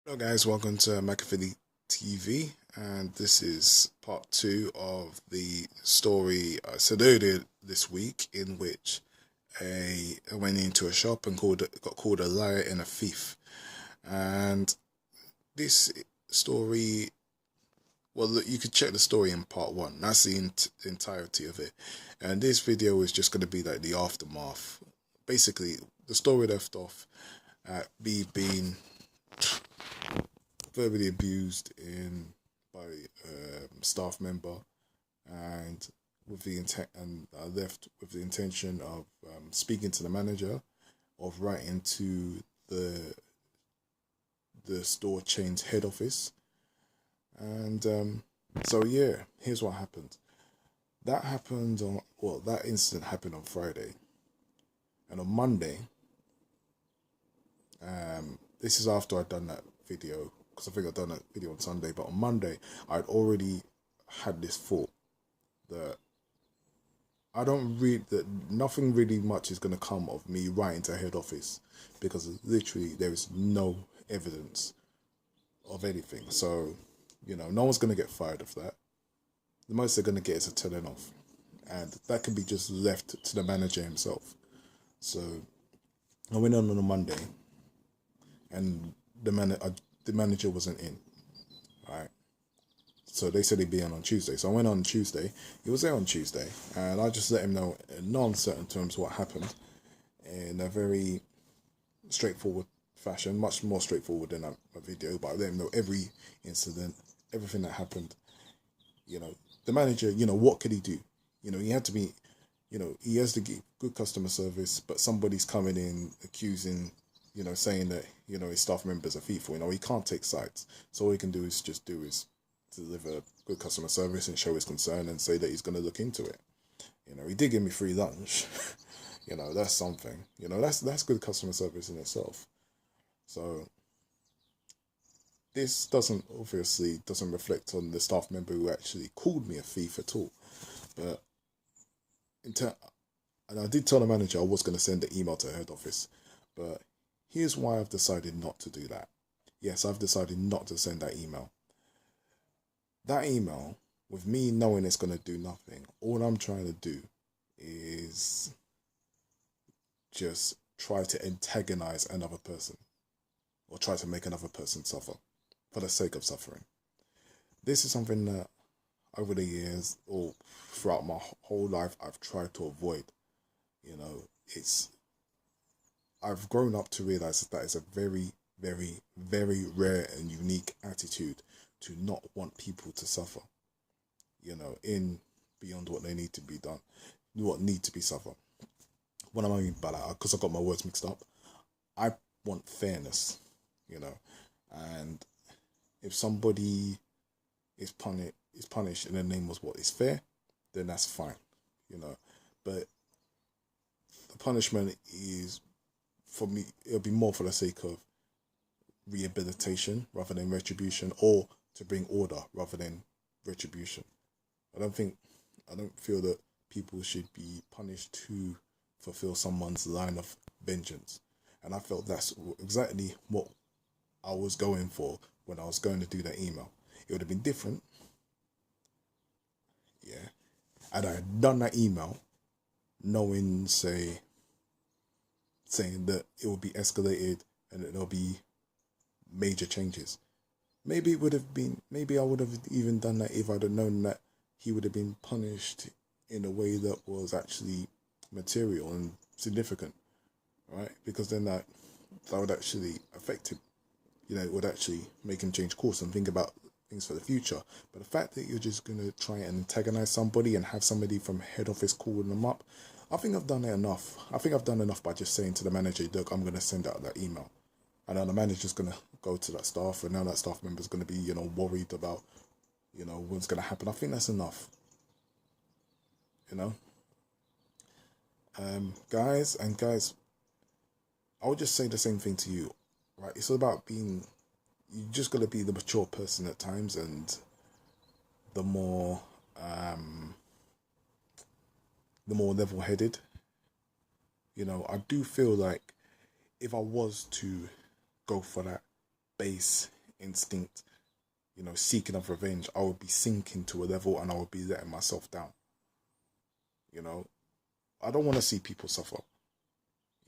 Hello guys, welcome to McAfee TV, and this is part 2 of the story I saluted this week, in which I went into a shop and got called a liar and a thief. And this story, well, look, you could check the story in part 1. That's the entirety of it, and this video is just going to be like the aftermath. Basically, the story left off at me being verbally abused by a staff member, and I left with the intention of speaking to the manager, of writing to the store chain's head office, and so yeah, here's what happened. That incident happened on Friday, and on Monday, this is after I'd done that video, because I think I'd done that video on Sunday, but on Monday, I'd already had this thought that that nothing really much is going to come of me writing to head office, because literally there is no evidence of anything. So, no one's going to get fired of that. The most they're going to get is a telling off, and that can be just left to the manager himself. So I went on a Monday, and the manager wasn't in, right? So they said he'd be in on Tuesday. So I went on Tuesday. He was there on Tuesday, and I just let him know in non-certain terms what happened, in a very straightforward fashion, much more straightforward than a video. But I let him know every incident, everything that happened. The manager, what could he do? He had to be, he has to give good customer service, but somebody's coming in accusing, saying that, his staff member's a thief. He can't take sides. So all he can do is deliver good customer service and show his concern and say that he's going to look into it. He did give me free lunch. That's something. That's good customer service in itself. So this doesn't reflect on the staff member who actually called me a thief at all. But and I did tell the manager I was going to send the email to head office, but here's why I've decided not to do that. Yes, I've decided not to send that email. That email, with me knowing it's going to do nothing, all I'm trying to do is just try to antagonize another person, or try to make another person suffer for the sake of suffering. This is something that over the years, or throughout my whole life, I've tried to avoid. I've grown up to realize that it's a very, very, very rare and unique attitude to not want people to suffer, in beyond what they need to be done, what need to be suffered. What am I mean by that? Because I got my words mixed up. I want fairness, and if somebody is punished in the name of what is fair, then that's fine, But the punishment is, for me, it'll be more for the sake of rehabilitation rather than retribution, or to bring order rather than retribution. I don't feel that people should be punished to fulfill someone's line of vengeance. And I felt that's exactly what I was going for when I was going to do that email. It would have been different, yeah, and I had done that email knowing, saying that it will be escalated and that there'll be major changes. Maybe I would have even done that if I'd have known that he would have been punished in a way that was actually material and significant, right? Because then that would actually affect him. It would actually make him change course and think about things for the future. But the fact that you're just going to try and antagonize somebody and have somebody from head office calling them up, I think I've done it enough. I think I've done enough by just saying to the manager, look, I'm going to send out that email. And then the manager's going to go to that staff, and now that staff member's going to be, worried about, what's going to happen. I think that's enough. Guys, I would just say the same thing to you, right? It's all about you just got to be the mature person at times, and the more level-headed. I do feel like if I was to go for that base instinct, seeking of revenge, I would be sinking to a level and I would be letting myself down. You know, I don't want to see people suffer.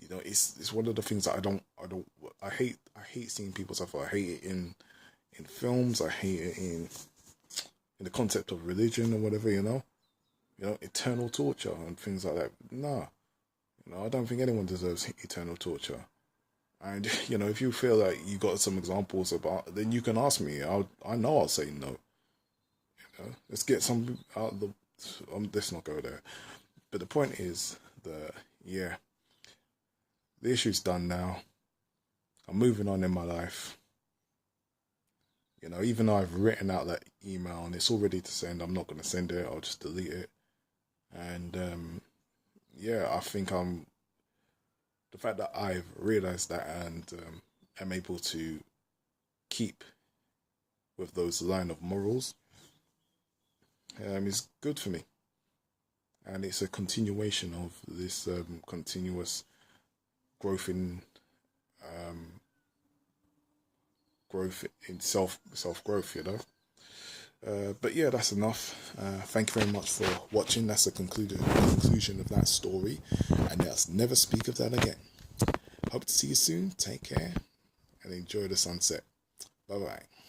It's one of the things that I hate seeing people suffer. I hate it in films. I hate it in the concept of religion or whatever. Eternal torture and things like that. Nah, I don't think anyone deserves eternal torture. And if you feel like you got some examples about, then you can ask me. I know I'll say no. Let's get some out of the. Let's not go there. But the point is that the issue's done now. I'm moving on in my life. Even though I've written out that email and it's all ready to send, I'm not going to send it. I'll just delete it. And I think the fact that I've realized that and am able to keep with those line of morals is good for me. And it's a continuation of this continuous growth in self growth. But yeah, that's enough. Thank you very much for watching. That's the conclusion of that story, and let's never speak of that again. Hope to see you soon. Take care and enjoy the sunset. Bye bye.